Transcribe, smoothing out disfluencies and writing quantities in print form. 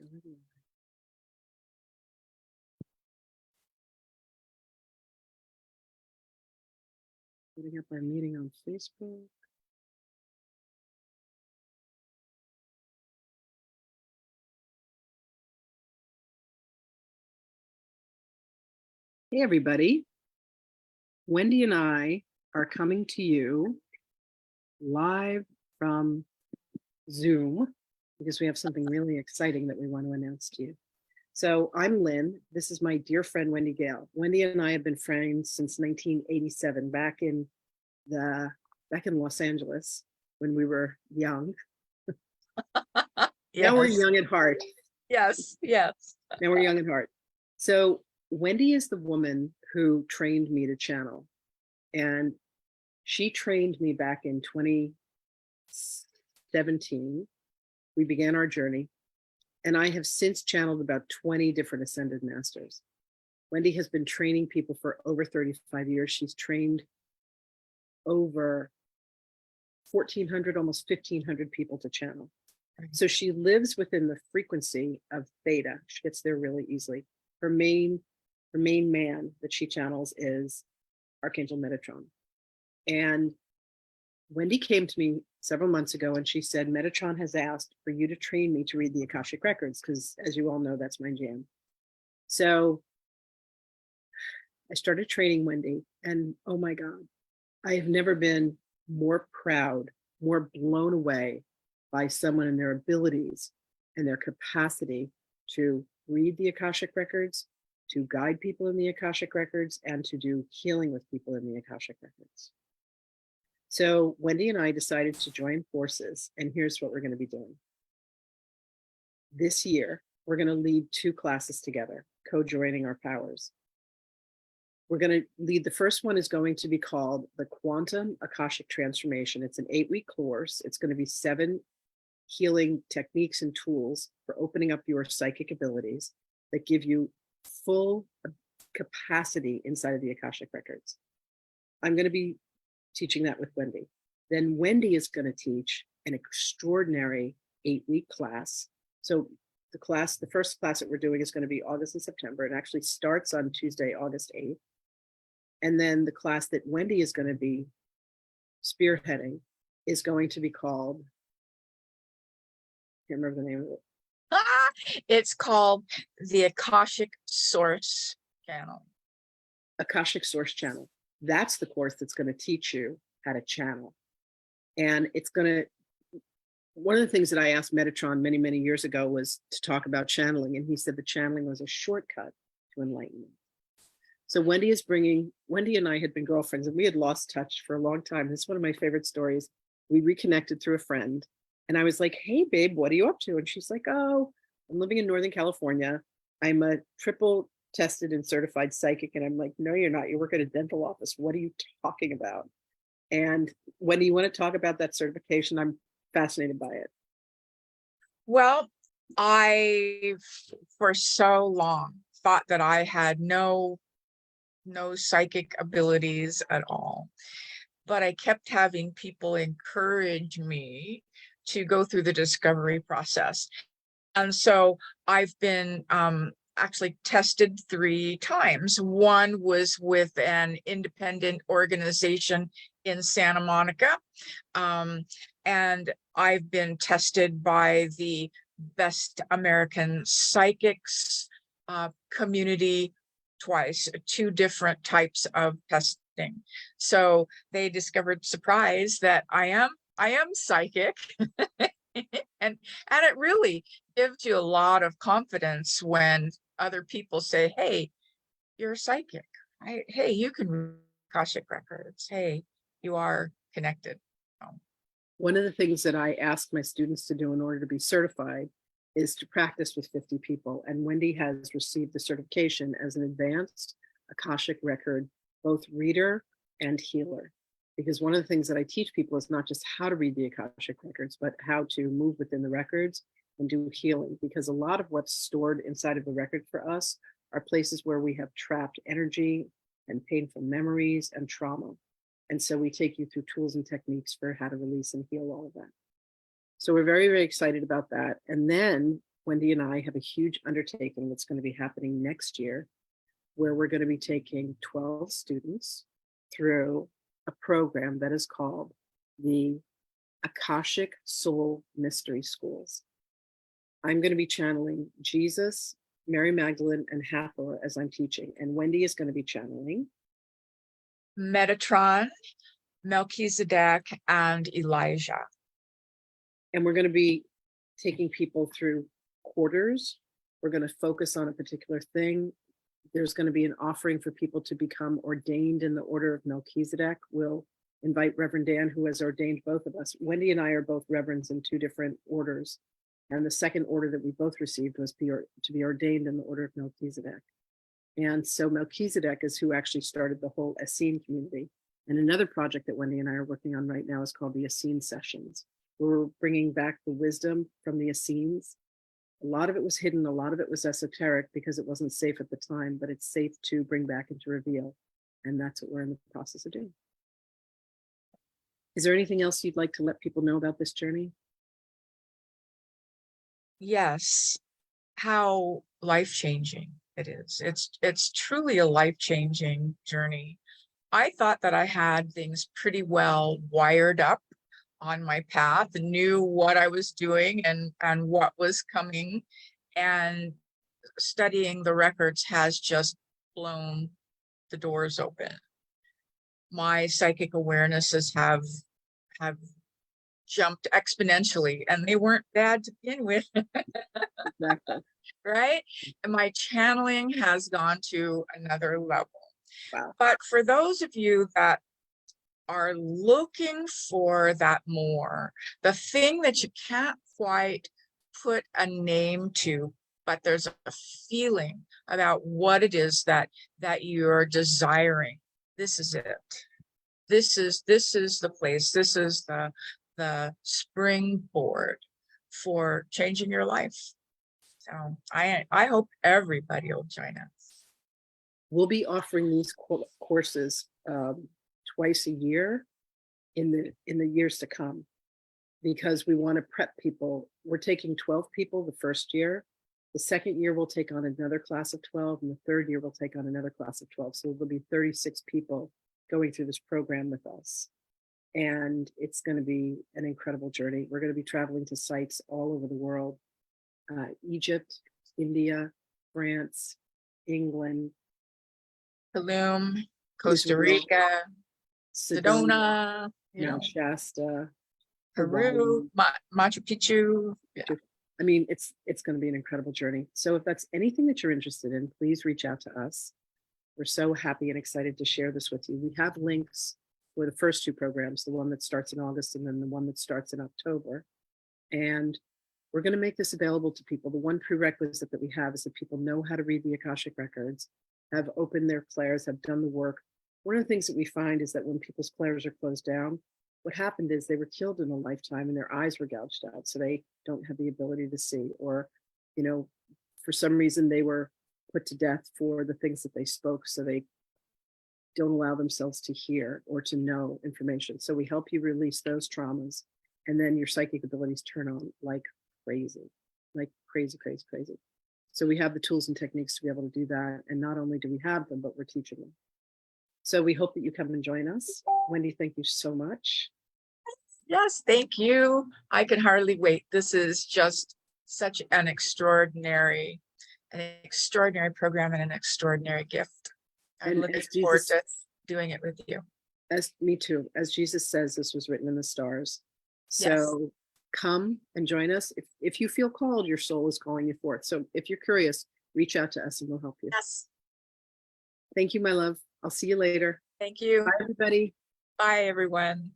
Go ahead. Putting up our meeting on Facebook. Hey, everybody. Wendy and I are coming to you live from Zoom because we have something really exciting that we want to announce to you. So I'm Lynn. This is my dear friend, Wendy Gale. Wendy and I have been friends since 1987, back in Los Angeles when we were young. Yes. Now we're young at heart. Yes. Now we're young at heart. So Wendy is the woman who trained me to channel. And she trained me back in 2017. We began our journey. And I have since channeled about 20 different ascended masters. Wendy has been training people for over 35 years. She's trained over 1,400, almost 1,500 people to channel. So she lives within the frequency of theta. She gets there really easily. Her main man that she channels is Archangel Metatron. And Wendy came to me several months ago and she said, Metatron has asked for you to train me to read the Akashic Records, because as you all know, that's my jam. So I started training Wendy, and oh my God, I have never been more proud, more blown away by someone and their abilities and their capacity to read the Akashic Records, to guide people in the Akashic Records, and to do healing with people in the Akashic Records. So Wendy and I decided to join forces, and here's what we're going to be doing. This year, we're going to lead 2 classes together, co-joining our powers. We're going to lead, the first one is going to be called the Quantum Akashic Transformation. It's an 8-week course. It's going to be 7 healing techniques and tools for opening up your psychic abilities that give you full capacity inside of the Akashic Records. I'm going to be teaching that with Wendy. Then Wendy is going to teach an extraordinary 8-week class. So the first class that we're doing is going to be August and September. It actually starts on Tuesday, August 8th. And then the class that Wendy is going to be spearheading is going to be called, I can't remember the name of it. It's called the Akashic Source Channel. Akashic Source Channel. That's the course that's going to teach you how to channel. And it's going to, one of the things that I asked Metatron many, many years ago was to talk about channeling. And he said the channeling was a shortcut to enlightenment. So Wendy and I had been girlfriends, and we had lost touch for a long time. This is one of my favorite stories. We reconnected through a friend. And I was like, hey, babe, what are you up to? And she's like, oh, I'm living in Northern California. I'm a triple tested and certified psychic. And I'm like, no, you're not. You work at a dental office. What are you talking about? And when you want to talk about that certification, I'm fascinated by it. Well, I, for so long, thought that I had no psychic abilities at all. But I kept having people encourage me to go through the discovery process. And so I've been actually tested 3 times. One was with an independent organization in Santa Monica. And I've been tested by the Best American Psychics community twice, 2 different types of testing. So they discovered, surprise, that I am psychic. and it really gives you a lot of confidence when other people say, hey, you're psychic, right? Hey, you can read Akashic Records. Hey, you are connected. One of the things that I ask my students to do in order to be certified is to practice with 50 people. And Wendy has received the certification as an advanced Akashic Record, both reader and healer. Because one of the things that I teach people is not just how to read the Akashic Records, but how to move within the records and do healing. Because a lot of what's stored inside of the record for us are places where we have trapped energy and painful memories and trauma. And so we take you through tools and techniques for how to release and heal all of that. So we're very, very excited about that. And then Wendy and I have a huge undertaking that's going to be happening next year, where we're going to be taking 12 students through a program that is called the Akashic Soul Mystery Schools. I'm going to be channeling Jesus, Mary Magdalene, and Hathor as I'm teaching, and Wendy is going to be channeling Metatron, Melchizedek, and Elijah. And we're going to be taking people through quarters. We're going to focus on a particular thing. There's going to be an offering for people to become ordained in the order of Melchizedek. We'll invite Reverend Dan, who has ordained both of us. Wendy and I are both reverends in 2 different orders. And the second order that we both received was to be ordained in the order of Melchizedek. And so Melchizedek is who actually started the whole Essene community. And another project that Wendy and I are working on right now is called the Essene Sessions. We're bringing back the wisdom from the Essenes. A lot of it was hidden, a lot of it was esoteric because it wasn't safe at the time, but it's safe to bring back and to reveal. And that's what we're in the process of doing. Is there anything else you'd like to let people know about this journey? Yes, how life-changing it is. It's truly a life-changing journey. I thought that I had things pretty well wired up on my path and knew what I was doing and what was coming, and studying the records has just blown the doors open. My psychic awarenesses have jumped exponentially, and they weren't bad to begin with. Exactly. Right? And my channeling has gone to another level. Wow. But for those of you that are looking for that more, the thing that you can't quite put a name to, but there's a feeling about what it is that you're desiring. This is it. This is the place. This is the springboard for changing your life. So I hope everybody will join us. We'll be offering these courses twice a year in the years to come, because we want to prep people. We're taking 12 people the first year. The second year we'll take on another class of 12, and the third year we'll take on another class of 12. So there'll be 36 people going through this program with us. And it's going to be an incredible journey. We're going to be traveling to sites all over the world. Egypt, India, France, England, Tulum, Costa Israel, Rica, Sedona, Mount Shasta, Peru, Machu Picchu. Yeah. I mean, it's going to be an incredible journey. So if that's anything that you're interested in, please reach out to us. We're so happy and excited to share this with you. We have links for the first 2 programs, the one that starts in August and then the one that starts in October. And we're going to make this available to people. The one prerequisite that we have is that people know how to read the Akashic records, have opened their clairs, have done the work. One of the things that we find is that when people's clairs are closed down, what happened is they were killed in a lifetime and their eyes were gouged out, so they don't have the ability to see, or, for some reason they were put to death for the things that they spoke, so they don't allow themselves to hear or to know information. So we help you release those traumas, and then your psychic abilities turn on like crazy. So we have the tools and techniques to be able to do that. And not only do we have them, but we're teaching them. So we hope that you come and join us. Wendy, thank you so much. Yes, thank you. I can hardly wait. This is just such an extraordinary program and an extraordinary gift. I'm looking forward to doing it with you. Me too. As Jesus says, this was written in the stars. So Yes. Come and join us. If you feel called, your soul is calling you forth. So if you're curious, reach out to us and we'll help you. Yes. Thank you, my love. I'll see you later. Thank you. Bye, everybody. Bye, everyone.